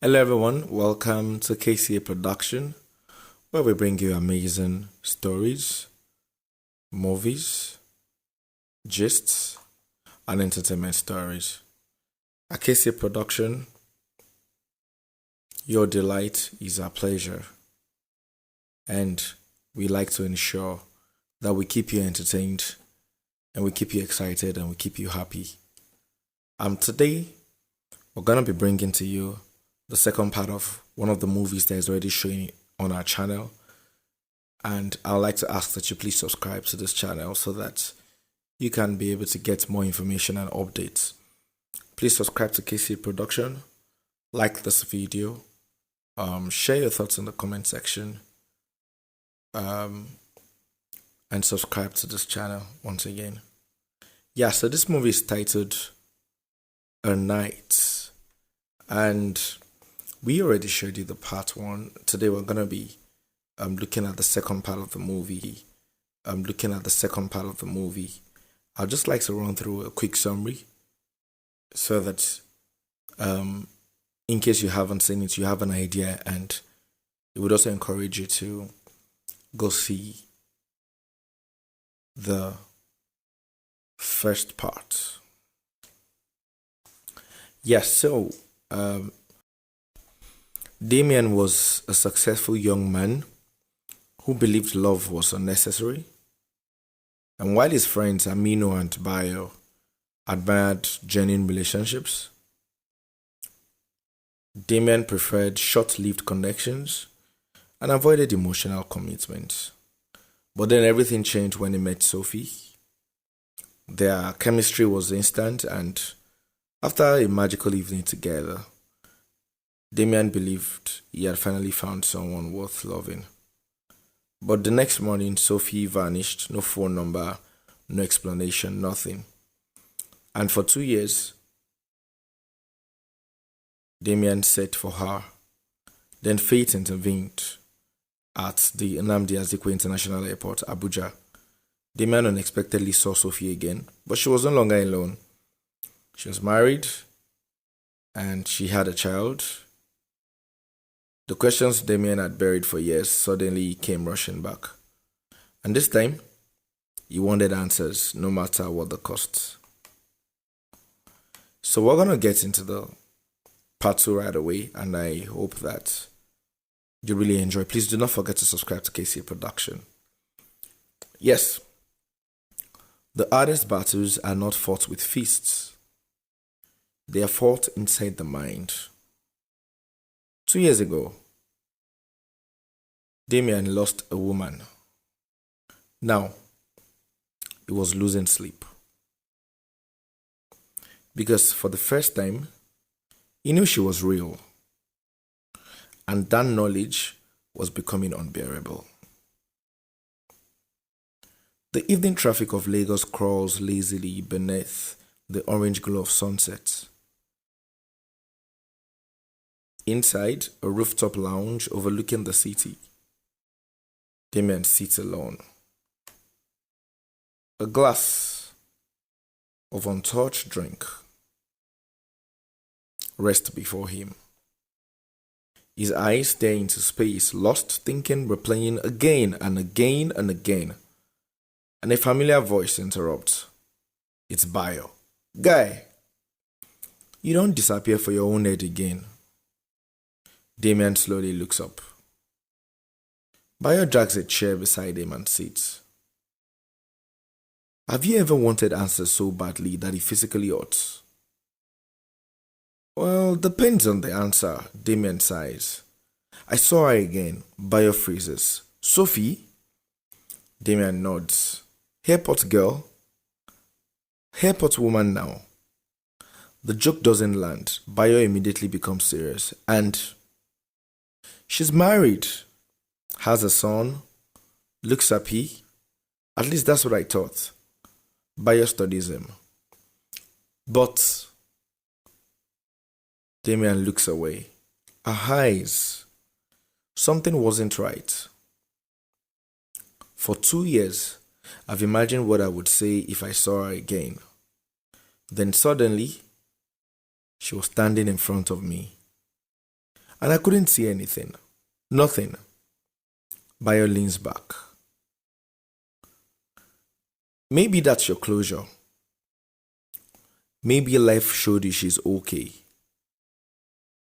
Hello, everyone. Welcome to KCA Production, where we bring you amazing stories, movies, gists, and entertainment stories. At KCA Production, your delight is our pleasure, and we like to ensure that we keep you entertained, and we keep you excited, and we keep you happy. Today, we're gonna be bringing to you the second part of one of the movies that is already showing on our channel. And I'd like to ask that you please subscribe to this channel so that you can be able to get more information and updates. Please subscribe to KC Production, like this video, share your thoughts in the comment section, and subscribe to this channel once again. Yeah, so this movie is titled A Night, and we already showed you the part one. Today we're gonna be looking at the second part of the movie. I'd just like to run through a quick summary so that in case you haven't seen it, you have an idea, and it would also encourage you to go see the first part. Yes, so Damien was a successful young man who believed love was unnecessary. And while his friends Amino and Bayo admired genuine relationships, Damien preferred short-lived connections and avoided emotional commitment. But then everything changed when he met Sophie. Their chemistry was instant, and after a magical evening together, Damien believed he had finally found someone worth loving. But the next morning, Sophie vanished. No phone number, no explanation, nothing. And for 2 years, Damien searched for her. Then fate intervened at the Nnamdi Azikiwe International Airport, Abuja. Damien unexpectedly saw Sophie again, but she was no longer alone. She was married, and she had a child. The questions Damien had buried for years suddenly came rushing back. And this time, he wanted answers, no matter what the cost. So we're going to get into the part 2 right away, and I hope that you really enjoy. Please do not forget to subscribe to KCA Production. Yes, the hardest battles are not fought with fists. They are fought inside the mind. 2 years ago, Damien lost a woman. Now, he was losing sleep. Because for the first time, he knew she was real. And that knowledge was becoming unbearable. The evening traffic of Lagos crawls lazily beneath the orange glow of sunset. Inside, a rooftop lounge overlooking the city, Damien sits alone. A glass of untouched drink rests before him. His eyes stare into space, lost, thinking, replaying again and again and again. And a familiar voice interrupts. It's Bayo. Guy, you don't disappear for your own head again. Damien slowly looks up. Bayo drags a chair beside him and sits. Have you ever wanted answers so badly that it physically hurts? Well, depends on the answer, Damien sighs. I saw her again. Bayo freezes. Sophie? Damien nods. Airport girl? Airport woman now. The joke doesn't land. Bayo immediately becomes serious. And she's married, has a son, looks happy. At least that's what I thought. Bayo studies him. But Damien looks away. Her eyes. Something wasn't right. For 2 years, I've imagined what I would say if I saw her again. Then suddenly, she was standing in front of me. and I couldn't see anything. Nothing. Bayo leans back. Maybe that's your closure. Maybe life showed you she's okay.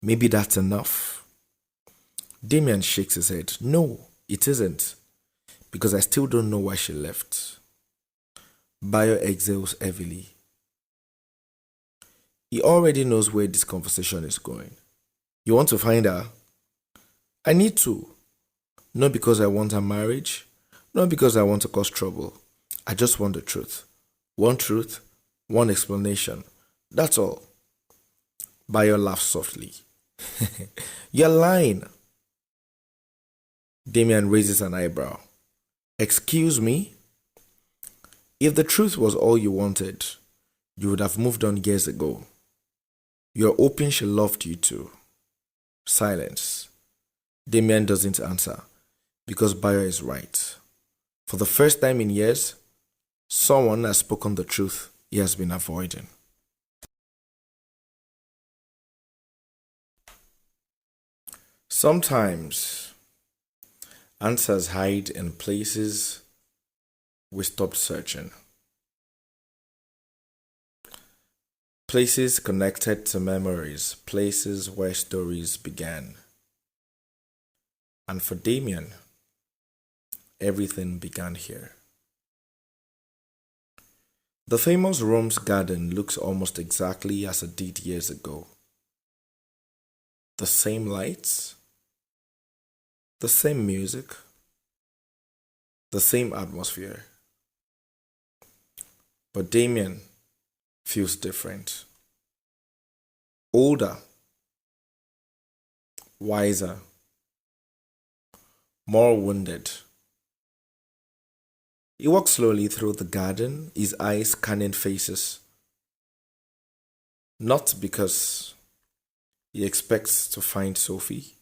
Maybe that's enough. Damien shakes his head. No, it isn't. Because I still don't know why she left. Bayo exhales heavily. He already knows where this conversation is going. You want to find her? I need to. Not because I want her marriage, not because I want to cause trouble. I just want the truth. One truth, one explanation. That's all. Bayo laughs softly. You're lying. Damien raises an eyebrow. Excuse me? If the truth was all you wanted, you would have moved on years ago. You're hoping she loved you too. Silence. Damien doesn't answer because Bayo is right. For the first time in years, someone has spoken the truth he has been avoiding. Sometimes answers hide in places we stopped searching. Places connected to memories, places where stories began. And for Damien, everything began here. The famous Rome's garden looks almost exactly as it did years ago. The same lights, the same music, the same atmosphere. But Damien feels different. Older, wiser, more wounded. He walks slowly through the garden, his eyes scanning faces. Not because he expects to find Sophie,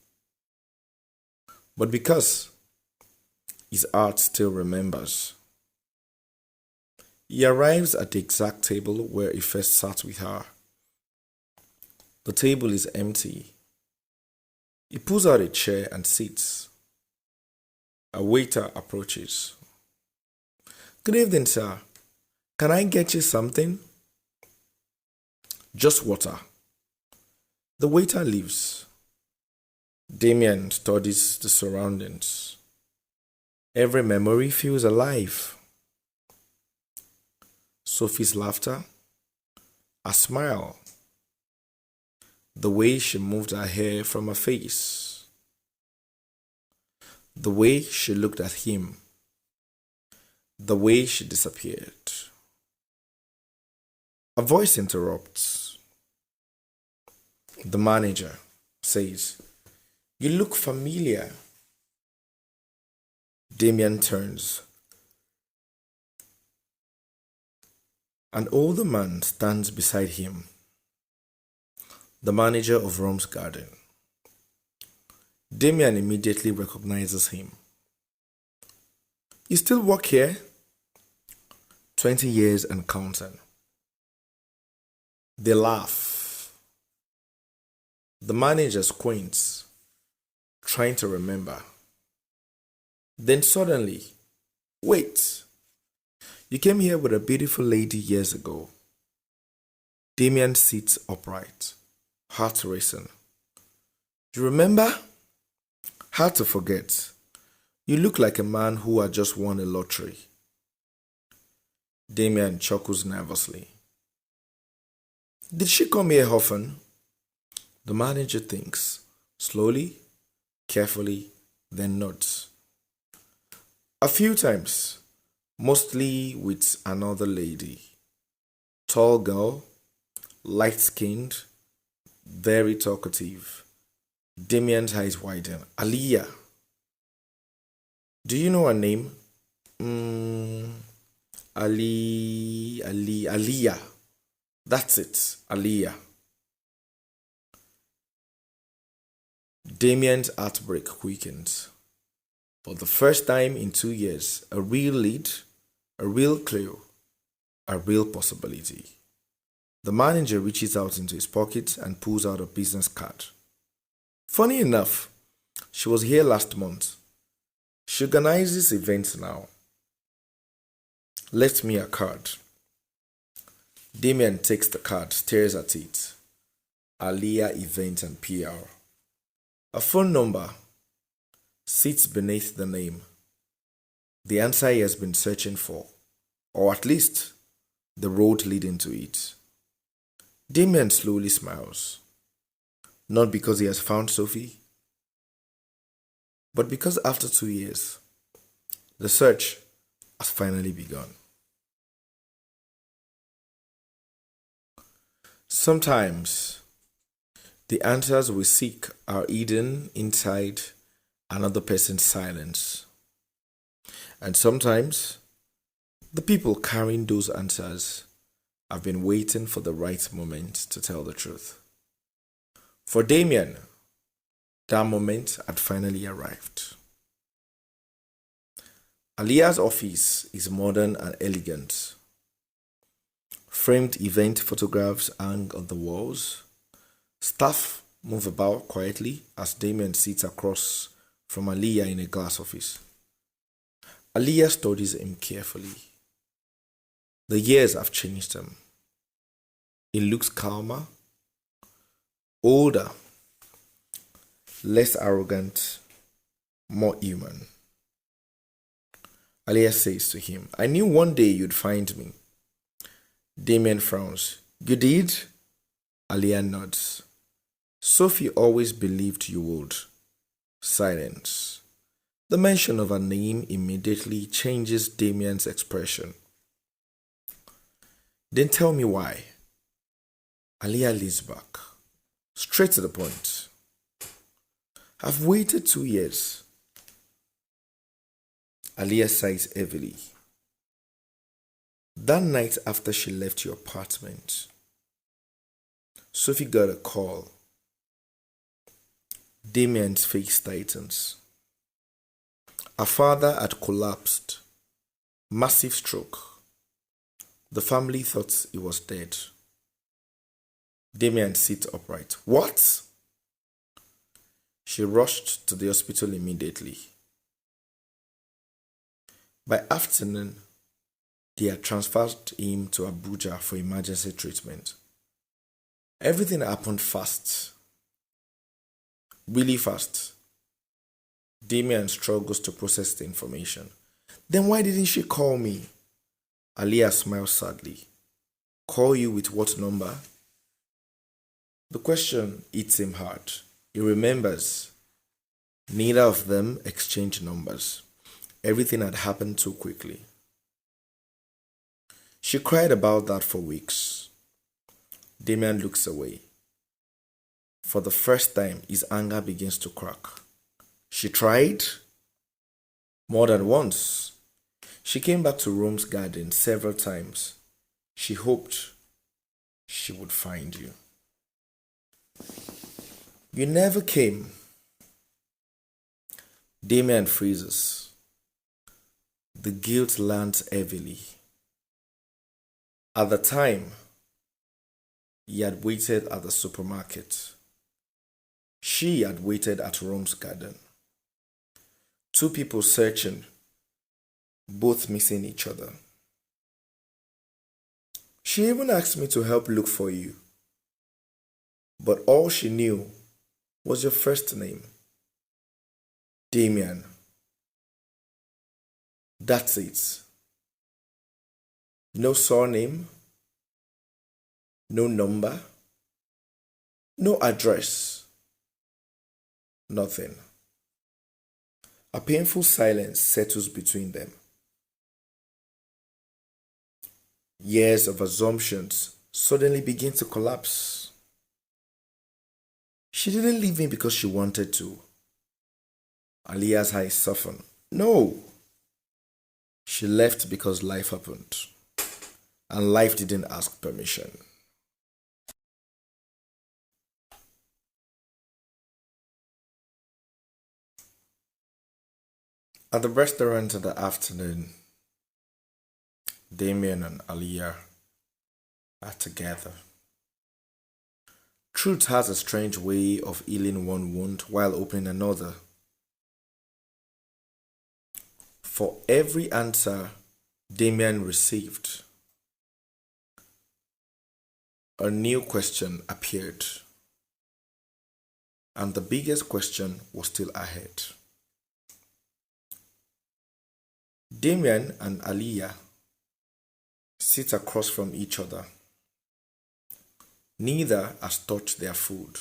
but because his heart still remembers. He arrives at the exact table where he first sat with her. The table is empty. He pulls out a chair and sits. A waiter approaches. Good evening, sir. Can I get you something? Just water. The waiter leaves. Damien studies the surroundings. Every memory feels alive. Sophie's laughter, a smile, the way she moved her hair from her face, the way she looked at him, the way she disappeared. A voice interrupts. The manager says, "You look familiar." Damien turns. An older man stands beside him, the manager of Rome's garden. Damien immediately recognizes him. "You still work here?" 20 years and counting. They laugh. The manager squints, trying to remember. Then suddenly, wait. You came here with a beautiful lady years ago. Damien sits upright, heart racing. You remember? Hard to forget. You look like a man who had just won a lottery. Damien chuckles nervously. Did she come here often? The manager thinks, slowly, carefully, then nods. A few times. Mostly with another lady. Tall girl, light-skinned, very talkative. Damien's eyes widen. Aliyah. Do you know her name? Aliyah. That's it, Aliyah. Damien's heartbreak quickens. For the first time in 2 years, a real lead, a real clue, a real possibility. The manager reaches out into his pocket and pulls out a business card. Funny enough, she was here last month. She organizes events now. Left me a card. Damien takes the card, stares at it. Aliyah Event and PR. A phone number sits beneath the name. The answer he has been searching for, or at least the road leading to it. Damien slowly smiles. Not because he has found Sophie, but because after 2 years, the search has finally begun. Sometimes, the answers we seek are hidden inside another person's silence. And sometimes, the people carrying those answers have been waiting for the right moment to tell the truth. For Damien, that moment had finally arrived. Aliyah's office is modern and elegant. Framed event photographs hang on the walls. Staff move about quietly as Damien sits across from Aliyah in a glass office. Aliyah studies him carefully. The years have changed him. He looks calmer, older, less arrogant, more human. Aliyah says to him, I knew one day you'd find me. Damien frowns. You did? Aliyah nods. Sophie always believed you would. Silence. The mention of her name immediately changes Damien's expression. Then tell me why. Aliyah leans back. Straight to the point. I've waited 2 years. Aliyah sighs heavily. That night after she left your apartment, Sophie got a call. Damien's face tightens. Her father had collapsed. Massive stroke. The family thought he was dead. Damien sits upright. What? She rushed to the hospital immediately. By afternoon, they had transferred him to Abuja for emergency treatment. Everything happened fast. Really fast. Damien struggles to process the information. Then why didn't she call me? Aliyah smiles sadly. Call you with what number? The question hits him hard. He remembers. Neither of them exchanged numbers. Everything had happened too quickly. She cried about that for weeks. Damien looks away. For the first time, his anger begins to crack. She tried? More than once. She came back to Rome's garden several times. She hoped she would find you. You never came. Damien freezes. The guilt lands heavily. At the time, he had waited at the supermarket. She had waited at Rome's garden. Two people searching, both missing each other. She even asked me to help look for you. But all she knew was your first name. Damien. That's it. No surname, no number, no address, nothing. A painful silence settles between them. Years of assumptions suddenly begin to collapse. She didn't leave me because she wanted to. Aliyah's eyes soften. No. She left because life happened. And life didn't ask permission. At the restaurant in the afternoon, Damien and Aliyah are together. Truth has a strange way of healing one wound while opening another. For every answer Damien received, a new question appeared, and the biggest question was still ahead. Damien and Aliyah sit across from each other. Neither has touched their food.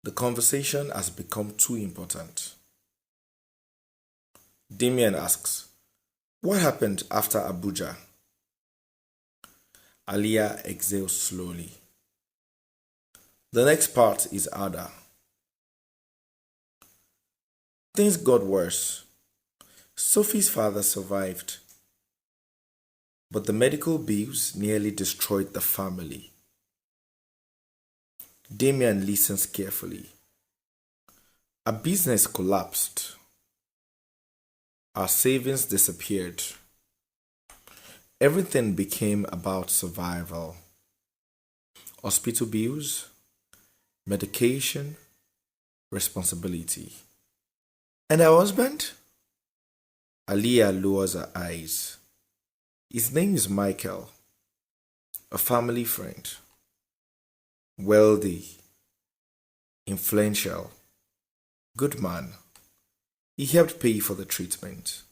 The conversation has become too important. Damien asks, "What happened after Abuja?" Aliyah exhales slowly. The next part is harder. Things got worse. Sophie's father survived, but the medical bills nearly destroyed the family. Damien listens carefully. Our business collapsed. Our savings disappeared. Everything became about survival. Hospital bills, medication, responsibility. And our husband? Aliyah lowers her eyes. His name is Michael, a family friend. Wealthy, influential, good man. He helped pay for the treatment.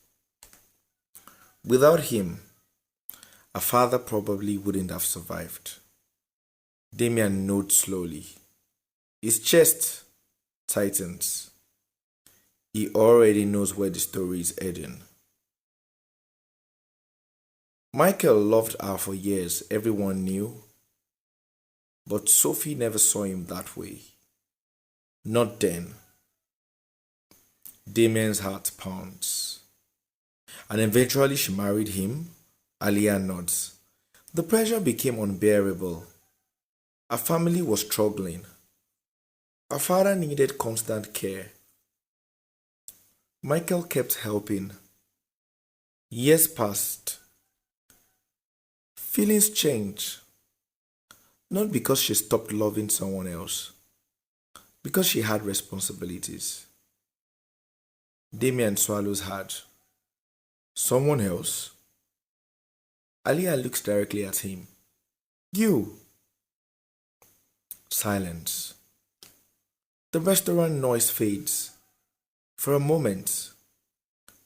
Without him, our father probably wouldn't have survived. Damien nods slowly. His chest tightens. He already knows where the story is heading. Michael loved her for years, everyone knew. But Sophie never saw him that way. Not then. Damien's heart pounds. And eventually she married him. Aliyah nods. The pressure became unbearable. Our family was struggling. Our father needed constant care. Michael kept helping. Years passed. Feelings changed. Not because she stopped loving someone else, because she had responsibilities. Damien swallows hard. Someone else? Aliyah looks directly at him. You! Silence. The restaurant noise fades. For a moment,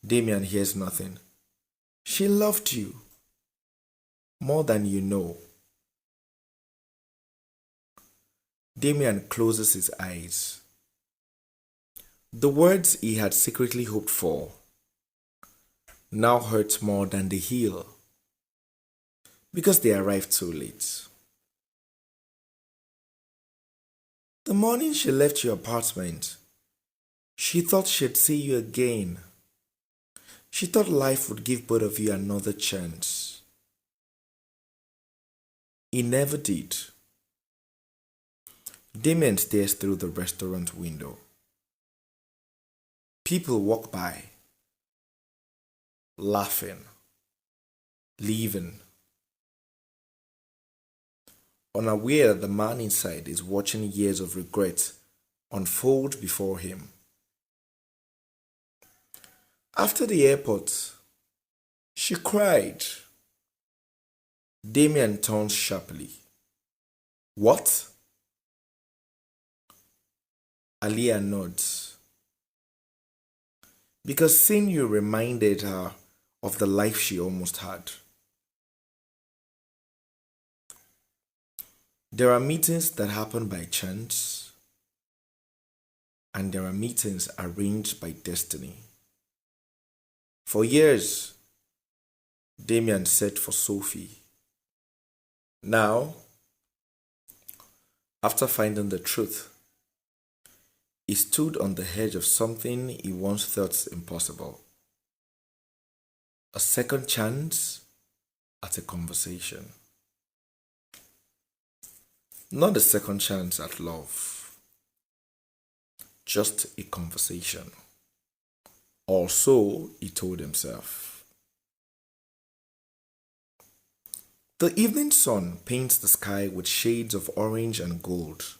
Damien hears nothing. She loved you. More than you know. Damien closes his eyes. The words he had secretly hoped for now hurt more than they heal, because they arrived too late. The morning she left your apartment, she thought she'd see you again. She thought life would give both of you another chance. It never did. Damien stares through the restaurant window. People walk by, laughing, leaving. Unaware, the man inside is watching years of regret unfold before him. After the airport, she cried. Damien turns sharply. What? Aliyah nods. Because seeing you reminded her of the life she almost had. There are meetings that happen by chance, and there are meetings arranged by destiny. For years, Damien set for Sophie. Now, after finding the truth, he stood on the edge of something he once thought impossible. A second chance at a conversation. Not a second chance at love, just a conversation. Or so he told himself. The evening sun paints the sky with shades of orange and gold.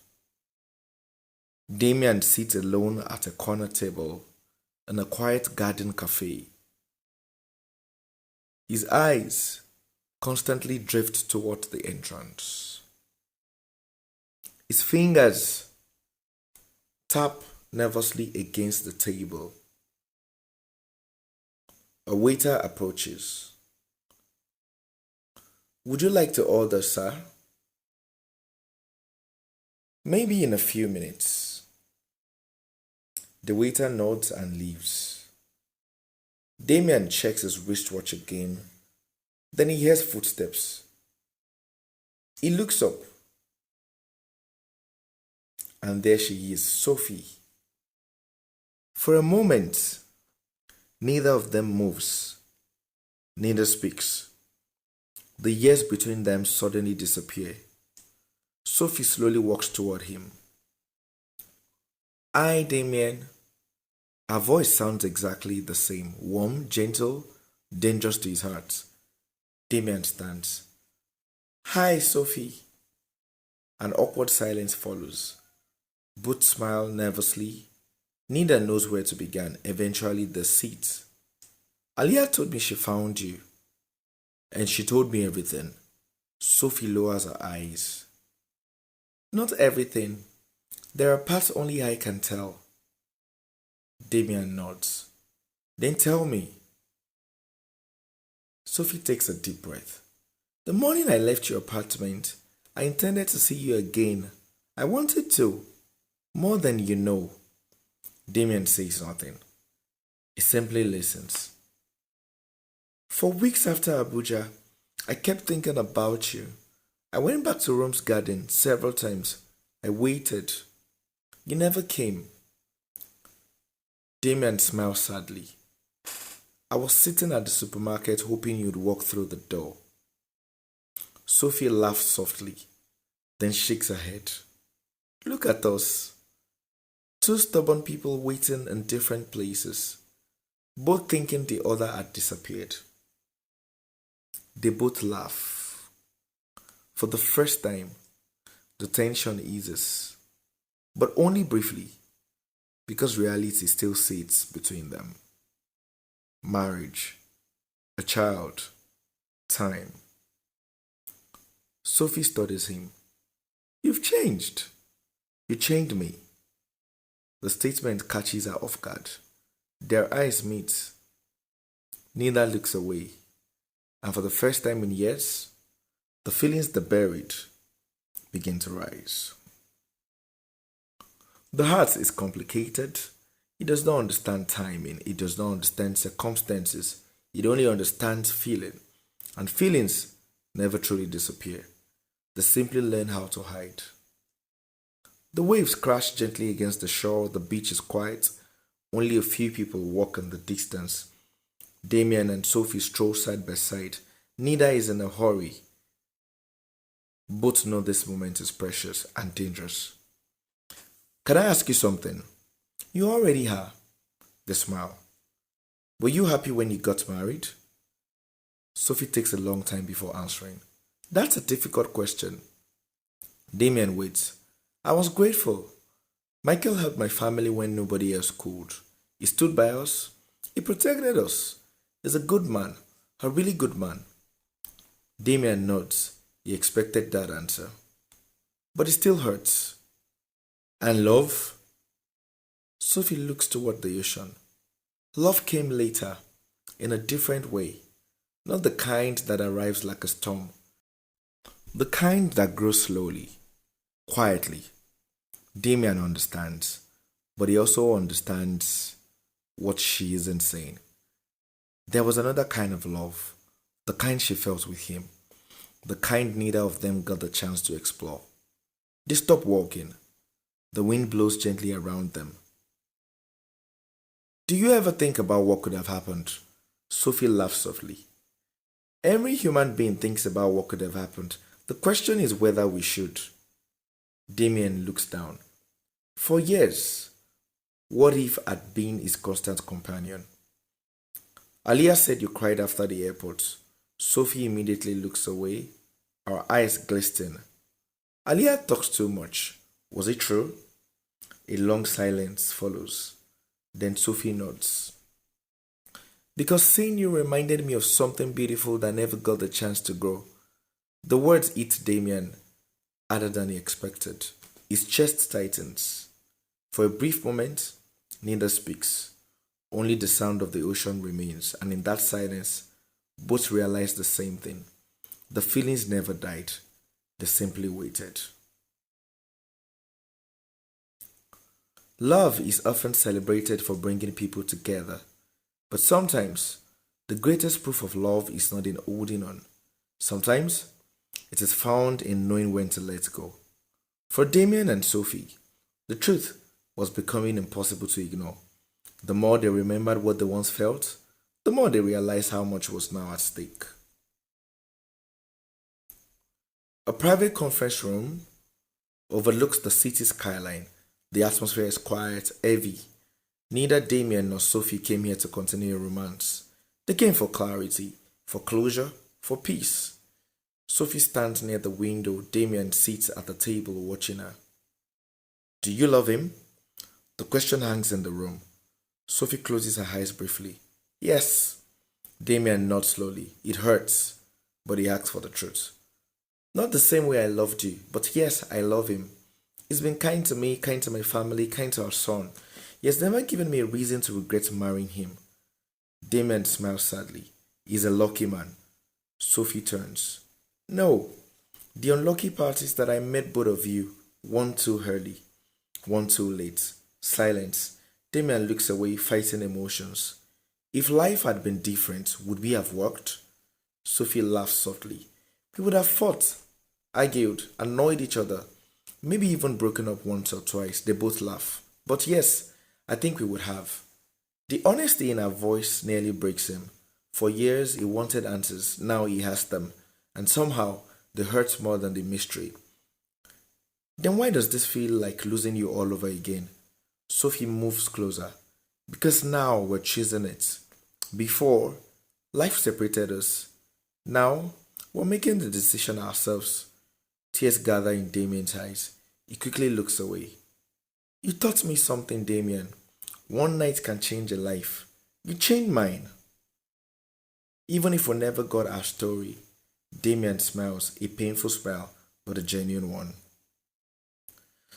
Damien sits alone at a corner table in a quiet garden cafe. His eyes constantly drift toward the entrance. His fingers tap nervously against the table. A waiter approaches. Would you like to order, sir? Maybe in a few minutes. The waiter nods and leaves. Damien checks his wristwatch again. Then he hears footsteps. He looks up. And there she is, Sophie. For a moment, neither of them moves. Neither speaks. The years between them suddenly disappear. Sophie slowly walks toward him. Hi, Damien. Her voice sounds exactly the same. Warm, gentle, dangerous to his heart. Damien stands. Hi, Sophie. An awkward silence follows. Both smile nervously. Neither knows where to begin. Eventually, they sit. Alia told me she found you. And she told me everything. Sophie lowers her eyes. Not everything. There are parts only I can tell. Damien nods. Then tell me. Sophie takes a deep breath. The morning I left your apartment, I intended to see you again. I wanted to. More than you know. Damien says nothing. He simply listens. For weeks after Abuja, I kept thinking about you. I went back to Rome's garden several times. I waited. You never came. Damien smiled sadly. I was sitting at the supermarket hoping you'd walk through the door. Sophie laughs softly, then shakes her head. Look at us. Two stubborn people waiting in different places, both thinking the other had disappeared. They both laugh. For the first time, the tension eases, but only briefly, because reality still sits between them. Marriage, a child, time. Sophie studies him. You've changed. You changed me. The statement catches her off guard. Their eyes meet. Neither looks away. And for the first time in years, the feelings they buried begin to rise. The heart is complicated. It does not understand timing. It does not understand circumstances. It only understands feeling. And feelings never truly disappear. They simply learn how to hide. The waves crash gently against the shore. The beach is quiet. Only a few people walk in the distance. Damien and Sophie stroll side by side. Neither is in a hurry. Both know this moment is precious and dangerous. Can I ask you something? You already are. They smile. Were you happy when you got married? Sophie takes a long time before answering. That's a difficult question. Damien waits. I was grateful. Michael helped my family when nobody else could. He stood by us. He protected us. He's a good man. A really good man. Damien nods. He expected that answer. But it still hurts. And love? Sophie looks toward the ocean. Love came later, in a different way. Not the kind that arrives like a storm. The kind that grows slowly, quietly. Damien understands, but he also understands what she isn't saying. There was another kind of love, the kind she felt with him, the kind neither of them got the chance to explore. They stop walking. The wind blows gently around them. Do you ever think about what could have happened? Sophie laughs softly. Every human being thinks about what could have happened. The question is whether we should. Damien looks down. For years, what if had been his constant companion? Alia said you cried after the airport. Sophie immediately looks away. our eyes glisten. Aliyah talks too much. Was it true? A long silence follows. Then Sophie nods. Because seeing you reminded me of something beautiful that never got the chance to grow. The words hit Damien harder than he expected. His chest tightens. For a brief moment, neither speaks. Only the sound of the ocean remains, and in that silence, both realize the same thing. The feelings never died, they simply waited. Love is often celebrated for bringing people together, but sometimes the greatest proof of love is not in holding on. Sometimes it is found in knowing when to let go. For Damien and Sophie, the truth was becoming impossible to ignore. The more they remembered what they once felt, the more they realized how much was now at stake. A private conference room overlooks the city skyline. The atmosphere is quiet, heavy. Neither Damien nor Sophie came here to continue a romance. They came for clarity, for closure, for peace. Sophie stands near the window. Damien sits at the table watching her. Do you love him? The question hangs in the room. Sophie closes her eyes briefly. Yes. Damien nods slowly. It hurts, but he asks for the truth. Not the same way I loved you, but yes, I love him. He's been kind to me, kind to my family, kind to our son. He has never given me a reason to regret marrying him. Damien smiles sadly. He's a lucky man. Sophie turns. No, the unlucky part is that I met both of you, one too early, one too late. Silence. Damien looks away, fighting emotions. If life had been different, would we have worked? Sophie laughs softly. We would have fought, argued, annoyed each other, maybe even broken up once or twice. They both laugh. But yes, I think we would have. The honesty in her voice nearly breaks him. For years he wanted answers, now he has them, and somehow they hurt more than the mystery. Then why does this feel like losing you all over again? Sophie moves closer. Because now we're choosing it. Before, life separated us. Now, we're making the decision ourselves. Tears gather in Damien's eyes. He quickly looks away. You taught me something, Damien. One night can change a life. You changed mine. Even if we never got our story, Damien smiles, a painful smile, but a genuine one.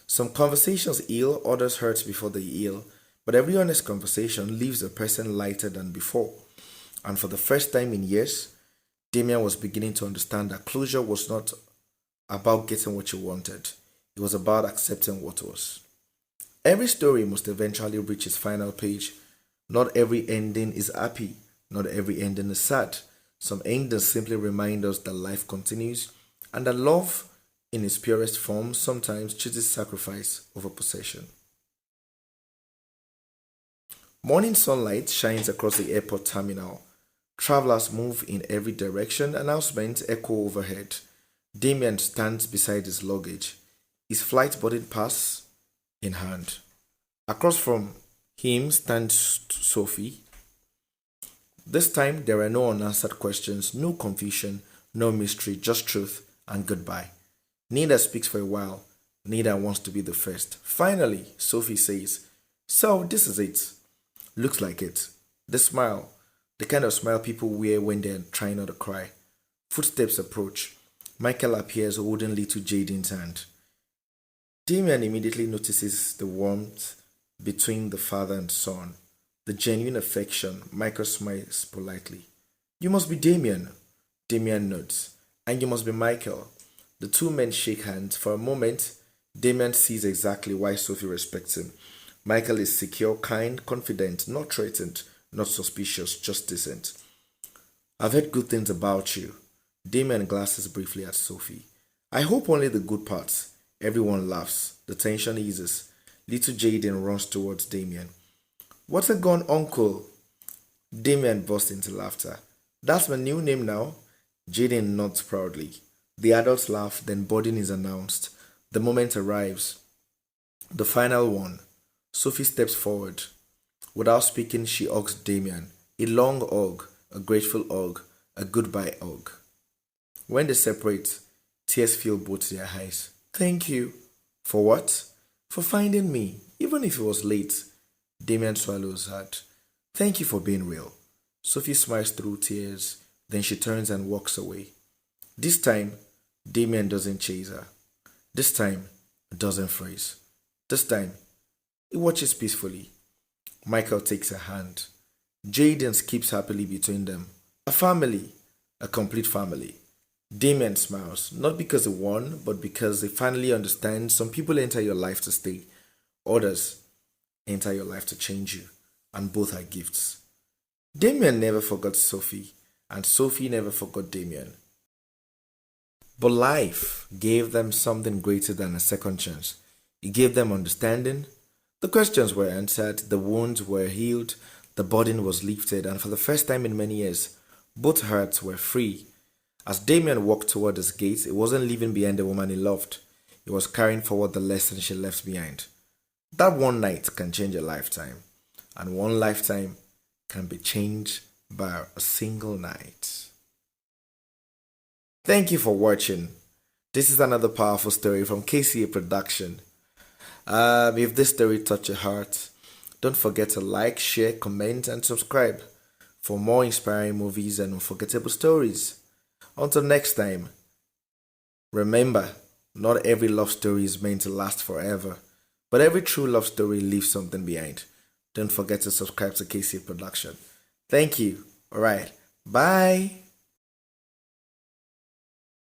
Some conversations heal, others hurt before they heal, but every honest conversation leaves a person lighter than before. And for the first time in years, Damien was beginning to understand that closure was not about getting what you wanted, it was about accepting what was. Every story must eventually reach its final page. Not every ending is happy, not every ending is sad. Some endings simply remind us that life continues and that love, in its purest form, sometimes chooses sacrifice over possession. Morning sunlight shines across the airport terminal. Travelers move in every direction, announcements echo overhead. Damien stands beside his luggage, his flight boarding pass in hand. Across from him stands Sophie. This time there are no unanswered questions, no confusion, no mystery, just truth and goodbye. Neither speaks for a while, neither wants to be the first. Finally, Sophie says, So this is it. Looks like it. The smile, the kind of smile people wear when they're trying not to cry. Footsteps approach. Michael appears holding little Jaden's hand. Damien immediately notices the warmth between the father and son, the genuine affection. Michael smiles politely. You must be Damien. Damien nods. And you must be Michael. The two men shake hands. For a moment, Damien sees exactly why Sophie respects him. Michael is secure, kind, confident, not threatened, not suspicious, just decent. I've heard good things about you. Damien glances briefly at Sophie. I hope only the good parts. Everyone laughs. The tension eases. Little Jaden runs towards Damien. What's a gun, uncle? Damien bursts into laughter. That's my new name now. Jaden nods proudly. The adults laugh, then boarding is announced. The moment arrives. The final one. Sophie steps forward. Without speaking, she hugs Damien. A long hug, a grateful hug, a goodbye hug. When they separate, Tears filled both their eyes. Thank you. For what? For finding me, even if it was late. Damien swallows hard. Thank you for being real. Sophie smiles through tears, then she turns and walks away. This time, Damien doesn't chase her. This time, doesn't freeze. This time, he watches peacefully. Michael takes her hand. Jaden skips happily between them. A family. A complete family. Damien smiles, not because he won, but because they finally understand some people enter your life to stay. Others enter your life to change you. And both are gifts. Damien never forgot Sophie, and Sophie never forgot Damien. But life gave them something greater than a second chance. It gave them understanding. The questions were answered, the wounds were healed, the burden was lifted, and for the first time in many years, both hearts were free. As Damien walked toward his gate, he wasn't leaving behind the woman he loved. He was carrying forward the lesson she left behind. That one night can change a lifetime, and one lifetime can be changed by a single night. Thank you for watching. This is another powerful story from KCA Production. If this story touched your heart, don't forget to like, share, comment, and subscribe for more inspiring movies and unforgettable stories. Until next time, remember, not every love story is meant to last forever, but every true love story leaves something behind. Don't forget to subscribe to KCA Production. Thank you. Alright, bye.